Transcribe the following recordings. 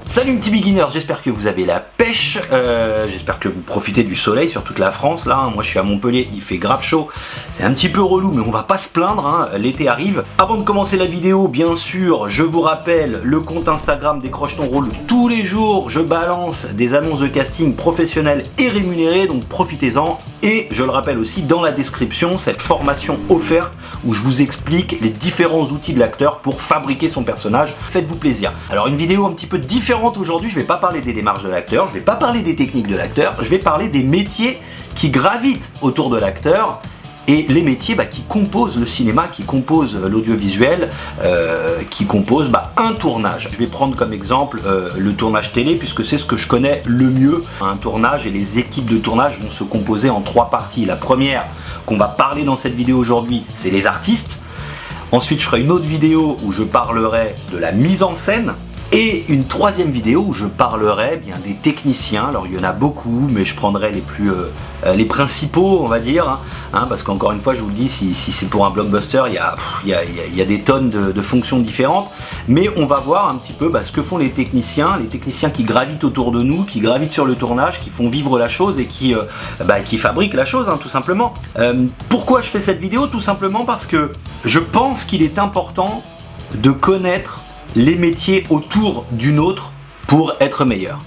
Salut mes petits beginners, j'espère que vous avez la pêche, j'espère que vous profitez du soleil sur toute la France là, moi je suis à Montpellier, il fait grave chaud, c'est un petit peu relou mais on va pas se plaindre, hein. L'été arrive. Avant de commencer la vidéo, bien sûr, je vous rappelle le compte Instagram Décroche ton rôle, tous les jours je balance des annonces de casting professionnelles et rémunérées, donc profitez-en. Et je le rappelle aussi dans la description, cette formation offerte où je vous explique les différents outils de l'acteur pour fabriquer son personnage, faites-vous plaisir. Alors une vidéo un petit peu différente aujourd'hui, je vais pas parler des démarches de l'acteur, je vais pas parler des techniques de l'acteur, je vais parler des métiers qui gravitent autour de l'acteur et les métiers qui composent le cinéma, qui composent l'audiovisuel, qui composent un tournage. Je vais prendre comme exemple le tournage télé puisque c'est ce que je connais le mieux. Un tournage et les équipes de tournage vont se composer en 3 parties. La première qu'on va parler dans cette vidéo aujourd'hui, c'est les artistes. Ensuite, je ferai une autre vidéo où je parlerai de la mise en scène. Et une 3e vidéo où je parlerai bien des techniciens. Alors il y en a beaucoup, mais je prendrai les principaux, on va dire, hein, parce qu'encore une fois, je vous le dis, si c'est pour un blockbuster, il y a des tonnes de fonctions différentes. Mais on va voir un petit peu ce que font les techniciens qui gravitent autour de nous, qui gravitent sur le tournage, qui font vivre la chose et qui fabriquent la chose, tout simplement. Pourquoi je fais cette vidéo? Tout simplement parce que je pense qu'il est important de connaître les métiers autour d'une autre pour être meilleur.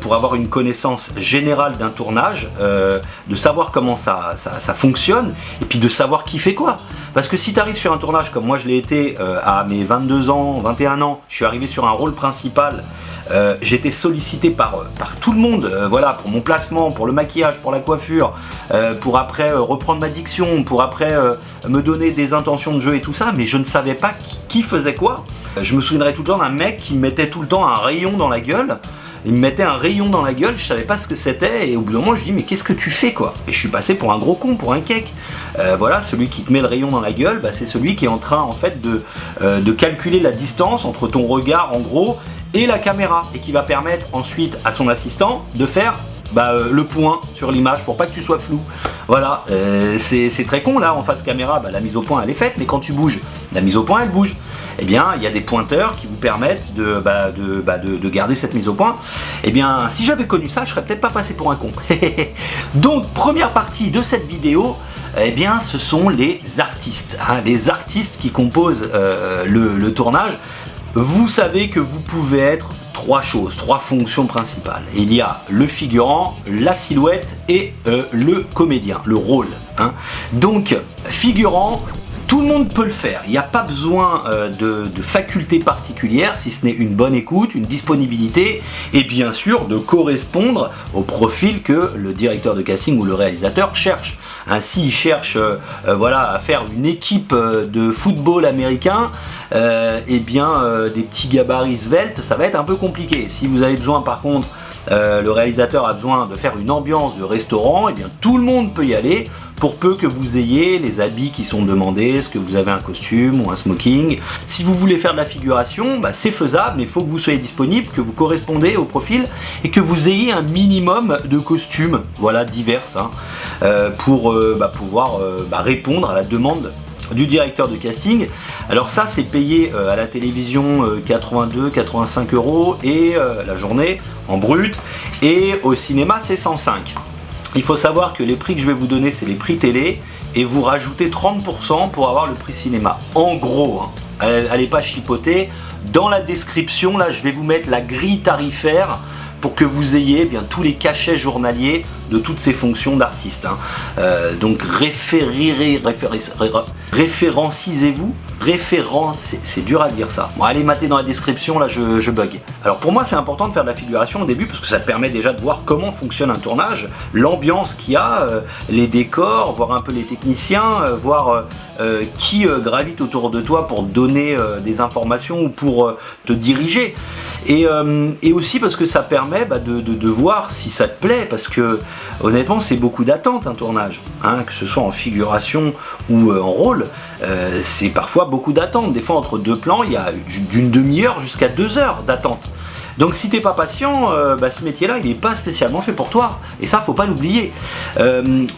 Pour avoir une connaissance générale d'un tournage, de savoir comment ça fonctionne, et puis de savoir qui fait quoi. Parce que si tu arrives sur un tournage comme moi je l'ai été à mes 22 ans, 21 ans, je suis arrivé sur un rôle principal, j'étais sollicité par tout le monde, voilà, pour mon placement, pour le maquillage, pour la coiffure, pour après reprendre ma diction, pour après me donner des intentions de jeu et tout ça, mais je ne savais pas qui faisait quoi. Je me souviendrai tout le temps d'un mec qui me mettait tout le temps un rayon dans la gueule. Il me mettait un rayon dans la gueule, je savais pas ce que c'était, et au bout d'un moment je dis mais qu'est-ce que tu fais quoi? Et je suis passé pour un gros con, pour un cake. Voilà, celui qui te met le rayon dans la gueule, c'est celui qui est en train en fait de calculer la distance entre ton regard en gros et la caméra, et qui va permettre ensuite à son assistant de faire le point sur l'image pour pas que tu sois flou. Voilà, c'est très con là en face caméra, la mise au point elle est faite, mais quand tu bouges, la mise au point elle bouge. Eh bien, il y a des pointeurs qui vous permettent de garder cette mise au point. Eh bien, si j'avais connu ça, je serais peut-être pas passé pour un con. Donc, première partie de cette vidéo, eh bien, ce sont les artistes. Les artistes qui composent le tournage. Vous savez que vous pouvez être 3 choses, 3 fonctions principales. Il y a le figurant, la silhouette et le comédien, le rôle. Donc, figurant, tout le monde peut le faire, il n'y a pas besoin de facultés particulières, si ce n'est une bonne écoute, une disponibilité, et bien sûr de correspondre au profil que le directeur de casting ou le réalisateur cherche. S'il cherche à faire une équipe de football américain, des petits gabarits sveltes, ça va être un peu compliqué. Si vous avez besoin par contre, le réalisateur a besoin de faire une ambiance de restaurant, et bien tout le monde peut y aller, pour peu que vous ayez les habits qui sont demandés, est-ce que vous avez un costume ou un smoking. Si vous voulez faire de la figuration, c'est faisable, mais il faut que vous soyez disponible, que vous correspondez au profil et que vous ayez un minimum de costumes, divers, pour pouvoir répondre à la demande du directeur de casting. Alors ça c'est payé à la télévision 82-85 € et la journée en brut, et au cinéma c'est 105. Il faut savoir que les prix que je vais vous donner c'est les prix télé, et vous rajoutez 30% pour avoir le prix cinéma. En gros, allez pas chipoter, dans la description là je vais vous mettre la grille tarifaire pour que vous ayez tous les cachets journaliers de toutes ces fonctions d'artiste. Donc référencisez-vous. C'est dur à dire ça. Bon, allez mater dans la description, là je bug. Alors pour moi c'est important de faire de la figuration au début parce que ça te permet déjà de voir comment fonctionne un tournage, l'ambiance qu'il y a, les décors, voir un peu les techniciens, voir qui gravite autour de toi pour te donner des informations ou pour te diriger. Et aussi parce que ça permet de voir si ça te plaît, parce que honnêtement c'est beaucoup d'attente un tournage, que ce soit en figuration ou en rôle, c'est parfois beaucoup d'attente. Des fois entre 2 plans il y a d'une demi-heure jusqu'à 2 heures d'attente. Donc si t'es pas patient, ce métier-là, il n'est pas spécialement fait pour toi. Et ça, faut pas l'oublier.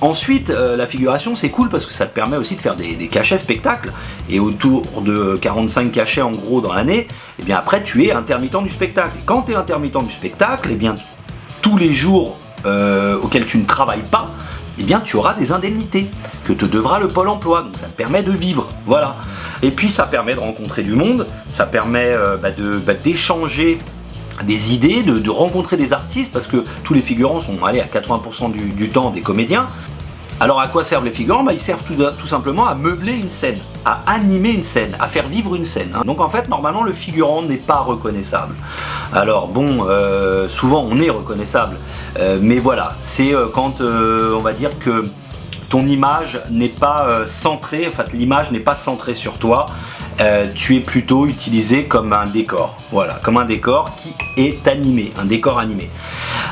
Ensuite, la figuration, c'est cool parce que ça te permet aussi de faire des cachets spectacles. Et autour de 45 cachets en gros dans l'année, et bien après, tu es intermittent du spectacle. Et quand tu es intermittent du spectacle, et bien tous les jours auxquels tu ne travailles pas, eh bien tu auras des indemnités que te devra le Pôle emploi, donc ça te permet de vivre, voilà. Et puis ça permet de rencontrer du monde, ça permet d'échanger des idées, de rencontrer des artistes, parce que tous les figurants sont allés à 80% du temps des comédiens. Alors à quoi servent les figurants? Ils servent tout simplement à meubler une scène, à animer une scène, à faire vivre une scène. Donc en fait, normalement, le figurant n'est pas reconnaissable. Alors bon, souvent on est reconnaissable, mais voilà, c'est quand on va dire que ton image n'est pas centrée, en fait l'image n'est pas centrée sur toi, tu es plutôt utilisé comme un décor, voilà, comme un décor qui est animé, un décor animé.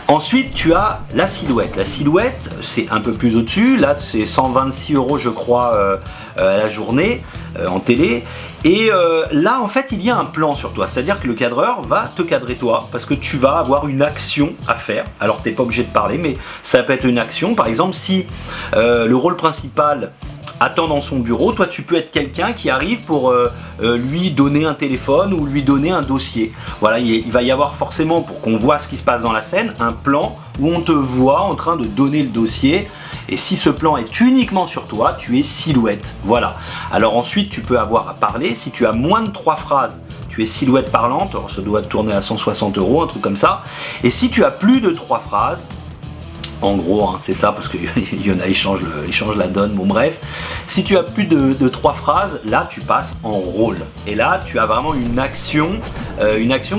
Ensuite, tu as la silhouette. La silhouette, c'est un peu plus au-dessus. Là, c'est 126 € je crois à la journée en télé. Et là, en fait, il y a un plan sur toi. C'est-à-dire que le cadreur va te cadrer toi parce que tu vas avoir une action à faire. Alors, tu n'es pas obligé de parler, mais ça peut être une action. Par exemple, si le rôle principal attend dans son bureau, toi tu peux être quelqu'un qui arrive pour lui donner un téléphone ou lui donner un dossier. Voilà, il va y avoir forcément, pour qu'on voit ce qui se passe dans la scène, un plan où on te voit en train de donner le dossier, et si ce plan est uniquement sur toi, tu es silhouette. Voilà. Alors ensuite tu peux avoir à parler, si tu as moins de 3 phrases, tu es silhouette parlante, alors ça doit tourner à 160 €, un truc comme ça, et si tu as plus de 3 phrases, en gros, c'est ça, parce qu'il y en a, ils changent la donne, bon bref. Si tu as plus de 3 phrases, là tu passes en rôle. Et là tu as vraiment une action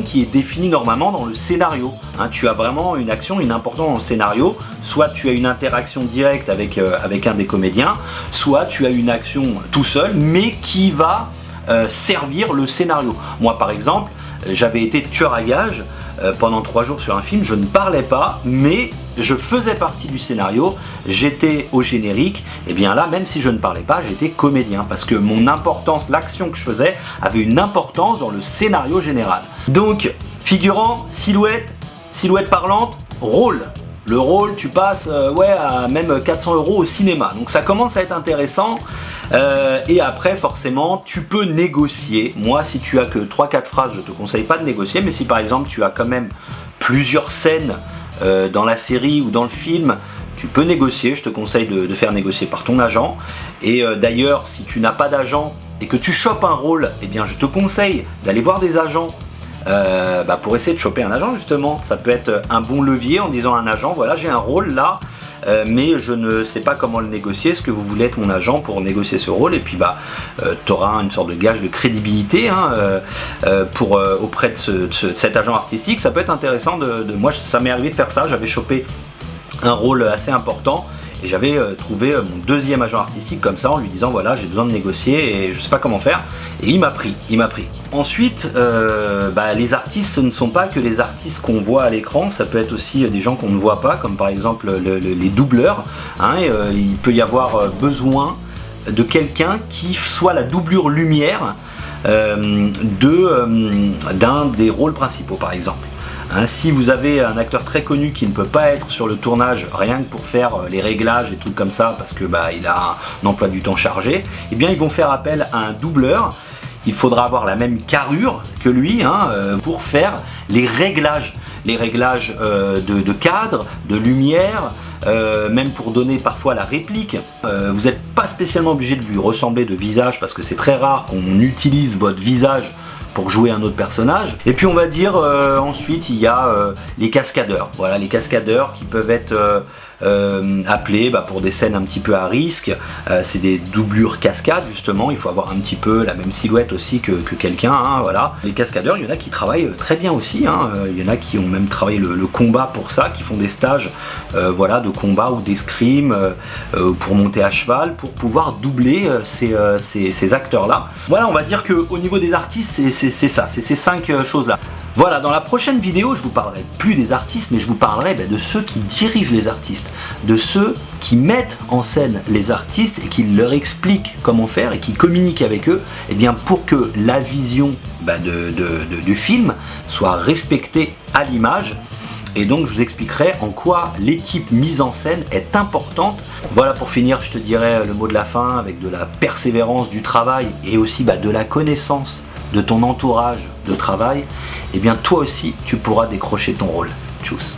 qui est définie normalement dans le scénario. Tu as vraiment une action, une importance dans le scénario. Soit tu as une interaction directe avec un des comédiens, soit tu as une action tout seul, mais qui va servir le scénario. Moi par exemple, j'avais été tueur à gages pendant 3 jours sur un film, je ne parlais pas, mais je faisais partie du scénario, j'étais au générique, et bien là, même si je ne parlais pas, j'étais comédien, parce que mon importance, l'action que je faisais, avait une importance dans le scénario général. Donc, figurant, silhouette parlante, rôle. Le rôle, tu passes à même 400 € au cinéma. Donc ça commence à être intéressant. Et après, forcément, tu peux négocier. Moi, si tu as que 3-4 phrases, je te conseille pas de négocier. Mais si par exemple, tu as quand même plusieurs scènes dans la série ou dans le film, tu peux négocier. Je te conseille de faire négocier par ton agent. Et d'ailleurs, si tu n'as pas d'agent et que tu chopes un rôle, eh bien, je te conseille d'aller voir des agents. Pour essayer de choper un agent justement, ça peut être un bon levier en disant à un agent, voilà, j'ai un rôle là, mais je ne sais pas comment le négocier, est-ce que vous voulez être mon agent pour négocier ce rôle? Et puis tu auras une sorte de gage de crédibilité auprès de cet agent artistique. Ça peut être intéressant moi ça m'est arrivé de faire ça, j'avais chopé un rôle assez important. Et j'avais trouvé mon deuxième agent artistique comme ça en lui disant voilà, j'ai besoin de négocier et je sais pas comment faire, et il m'a pris. Ensuite les artistes, ce ne sont pas que les artistes qu'on voit à l'écran, ça peut être aussi des gens qu'on ne voit pas, comme par exemple les doubleurs, il peut y avoir besoin de quelqu'un qui soit la doublure lumière d'un des rôles principaux par exemple. Si vous avez un acteur très connu qui ne peut pas être sur le tournage rien que pour faire les réglages et trucs comme ça parce que il a un emploi du temps chargé, eh bien ils vont faire appel à un doubleur. Il faudra avoir la même carrure que lui pour faire les réglages de cadre, de lumière, même pour donner parfois la réplique. Vous n'êtes pas spécialement obligé de lui ressembler de visage parce que c'est très rare qu'on utilise votre visage pour jouer un autre personnage. Et puis on va dire ensuite il y a les cascadeurs. Voilà, les cascadeurs qui peuvent être appelés pour des scènes un petit peu à risque. C'est des doublures cascades justement, il faut avoir un petit peu la même silhouette aussi que quelqu'un. Voilà. Les cascadeurs, il y en a qui travaillent très bien aussi. Il y en a qui ont même travaillé le combat pour ça, qui font des stages de combat ou d'escrime pour monter à cheval, pour pouvoir doubler ces acteurs-là. Voilà, on va dire qu'au niveau des artistes, c'est ça, c'est ces 5 choses-là. Voilà, dans la prochaine vidéo, je vous parlerai plus des artistes, mais je vous parlerai de ceux qui dirigent les artistes, de ceux qui mettent en scène les artistes et qui leur expliquent comment faire et qui communiquent avec eux, pour que la vision du film soit respectée à l'image. Et donc je vous expliquerai en quoi l'équipe mise en scène est importante. Voilà, pour finir, je te dirai le mot de la fin avec de la persévérance, du travail et aussi de la connaissance de ton entourage de travail. Et bien toi aussi tu pourras décrocher ton rôle. Tchuss.